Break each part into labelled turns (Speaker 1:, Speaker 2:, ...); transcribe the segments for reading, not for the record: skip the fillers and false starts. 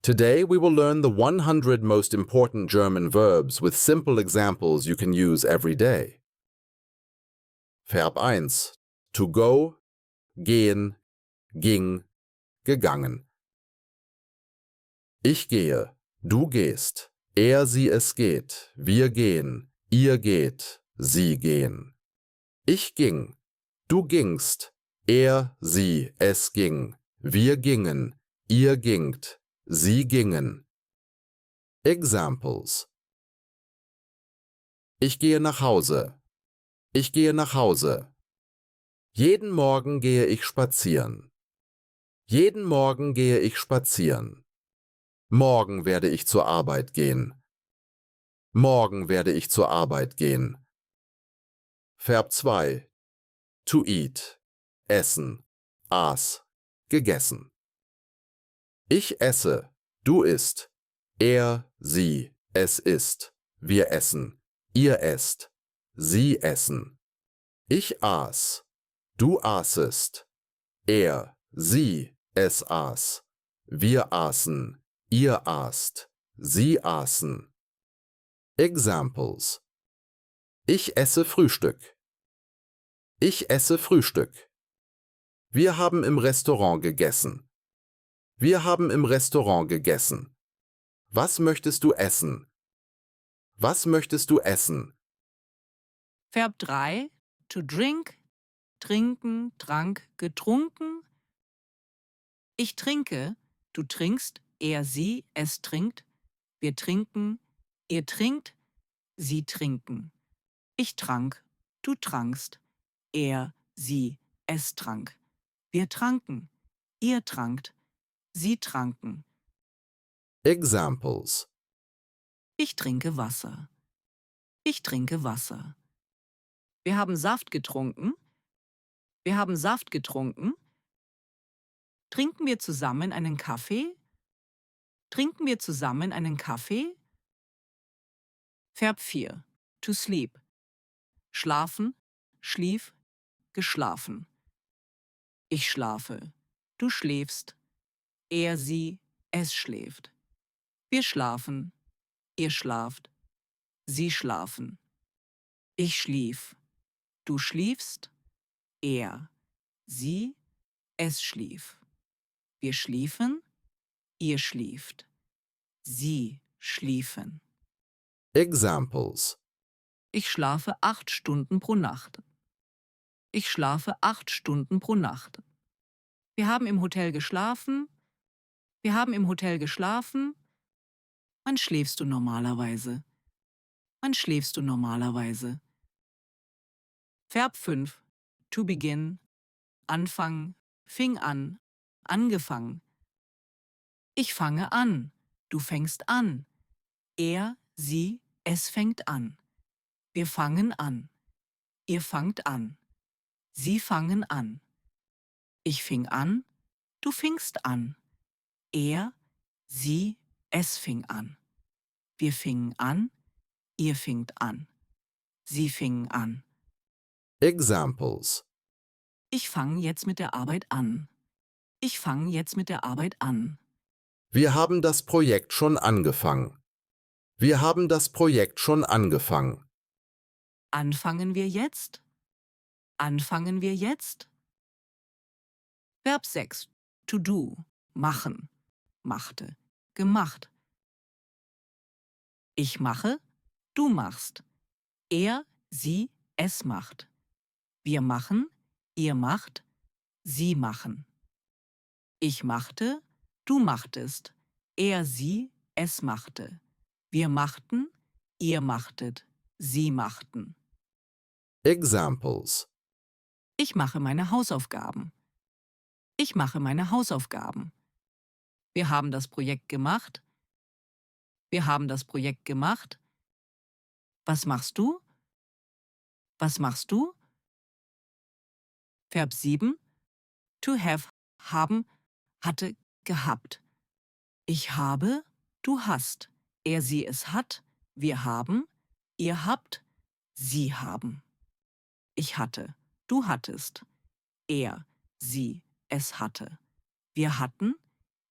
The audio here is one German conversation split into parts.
Speaker 1: Today we will learn the 100 most important German verbs with simple examples you can use every day. Verb 1. To go, gehen, ging, gegangen. Ich gehe, du gehst, er, sie, es geht, wir gehen, ihr geht, sie gehen. Ich ging, du gingst, er, sie, es ging, wir gingen, ihr gingt, sie gingen. Examples. Ich gehe nach Hause. Ich gehe nach Hause. Jeden Morgen gehe ich spazieren. Jeden Morgen gehe ich spazieren. Morgen werde ich zur Arbeit gehen. Morgen werde ich zur Arbeit gehen. Verb 2. To eat. Essen. Aß. Gegessen. Ich esse. Du isst. Er, sie, es isst. Wir essen. Ihr esst. Sie essen. Ich aß. Du aßest. Er, sie, es aß. Wir aßen. Ihr aßt. Sie aßen. Examples. Ich esse Frühstück. Ich esse Frühstück. Wir haben im Restaurant gegessen. Wir haben im Restaurant gegessen. Was möchtest du essen? Was möchtest du essen?
Speaker 2: Verb 3. To drink. Trinken, trank, getrunken. Ich trinke, du trinkst, er, sie, es trinkt. Wir trinken, ihr trinkt, sie trinken. Ich trank, du trankst, er, sie, es trank. Wir tranken, ihr trankt, sie tranken.
Speaker 1: Examples.
Speaker 2: Ich trinke Wasser. Ich trinke Wasser. Wir haben Saft getrunken. Wir haben Saft getrunken. Trinken wir zusammen einen Kaffee? Trinken wir zusammen einen Kaffee? Verb 4. To sleep. Schlafen, schlief, geschlafen. Ich schlafe, du schläfst, er, sie, es schläft. Wir schlafen, ihr schlaft, sie schlafen. Ich schlief, du schliefst, er, sie, es schlief. Wir schliefen, ihr schlieft, sie schliefen.
Speaker 1: Examples.
Speaker 2: Ich schlafe 8 Stunden pro Nacht. Ich schlafe 8 Stunden pro Nacht. Wir haben im Hotel geschlafen. Wir haben im Hotel geschlafen. Wann schläfst du normalerweise? Wann schläfst du normalerweise? Verb 5. To begin. Anfangen, fing an, angefangen. Ich fange an, du fängst an. Er, sie, es fängt an. Wir fangen an. Ihr fangt an. Sie fangen an. Ich fing an, du fingst an. Er, sie, es fing an. Wir fingen an, ihr fingt an. Sie fingen an.
Speaker 1: Examples.
Speaker 2: Ich fange jetzt mit der Arbeit an. Ich fange jetzt mit der Arbeit an.
Speaker 1: Wir haben das Projekt schon angefangen. Wir haben das Projekt schon angefangen.
Speaker 2: Anfangen wir jetzt? Anfangen wir jetzt? Verb 6. To do. Machen. Machte. Gemacht. Ich mache, du machst. Er, sie, es macht. Wir machen, ihr macht, sie machen. Ich machte, du machtest. Er, sie, es machte. Wir machten, ihr machtet, sie machten.
Speaker 1: Examples.
Speaker 2: Ich mache meine Hausaufgaben. Ich mache meine Hausaufgaben. Wir haben das Projekt gemacht. Wir haben das Projekt gemacht. Was machst du? Was machst du? Verb 7. To have, haben, hatte, gehabt. Ich habe, du hast. Er, sie, es hat. Wir haben, ihr habt, sie haben. Ich hatte, du hattest. Er, sie, es hatte. Wir hatten,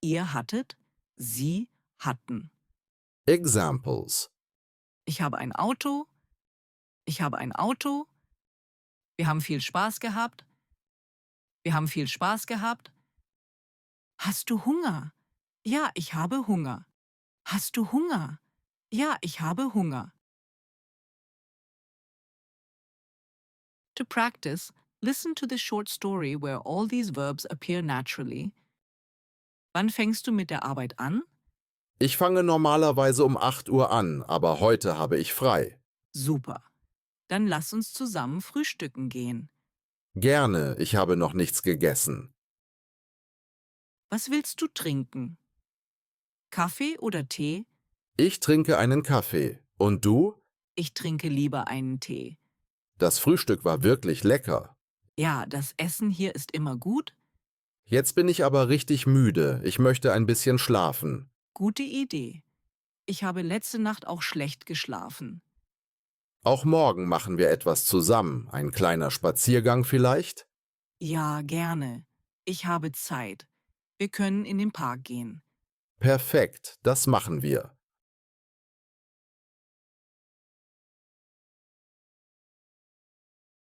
Speaker 2: ihr hattet, Sie hatten.
Speaker 1: Examples.
Speaker 2: Ich habe ein Auto. Ich habe ein Auto. Wir haben viel Spaß gehabt. Wir haben viel Spaß gehabt. Hast du Hunger? Ja, ich habe Hunger. Hast du Hunger? Ja, ich habe Hunger. To practice, listen to the short story where all these verbs appear naturally. Wann fängst du mit der Arbeit an?
Speaker 1: Ich fange normalerweise um 8 Uhr an, aber heute habe ich frei.
Speaker 2: Super. Dann lass uns zusammen frühstücken gehen.
Speaker 1: Gerne, ich habe noch nichts gegessen.
Speaker 2: Was willst du trinken? Kaffee oder Tee?
Speaker 1: Ich trinke einen Kaffee. Und du?
Speaker 2: Ich trinke lieber einen Tee.
Speaker 1: Das Frühstück war wirklich lecker.
Speaker 2: Ja, das Essen hier ist immer gut.
Speaker 1: Jetzt bin ich aber richtig müde. Ich möchte ein bisschen schlafen.
Speaker 2: Gute Idee. Ich habe letzte Nacht auch schlecht geschlafen.
Speaker 1: Auch morgen machen wir etwas zusammen. Ein kleiner Spaziergang vielleicht?
Speaker 2: Ja, gerne. Ich habe Zeit. Wir können in den Park gehen.
Speaker 1: Perfekt, das machen wir.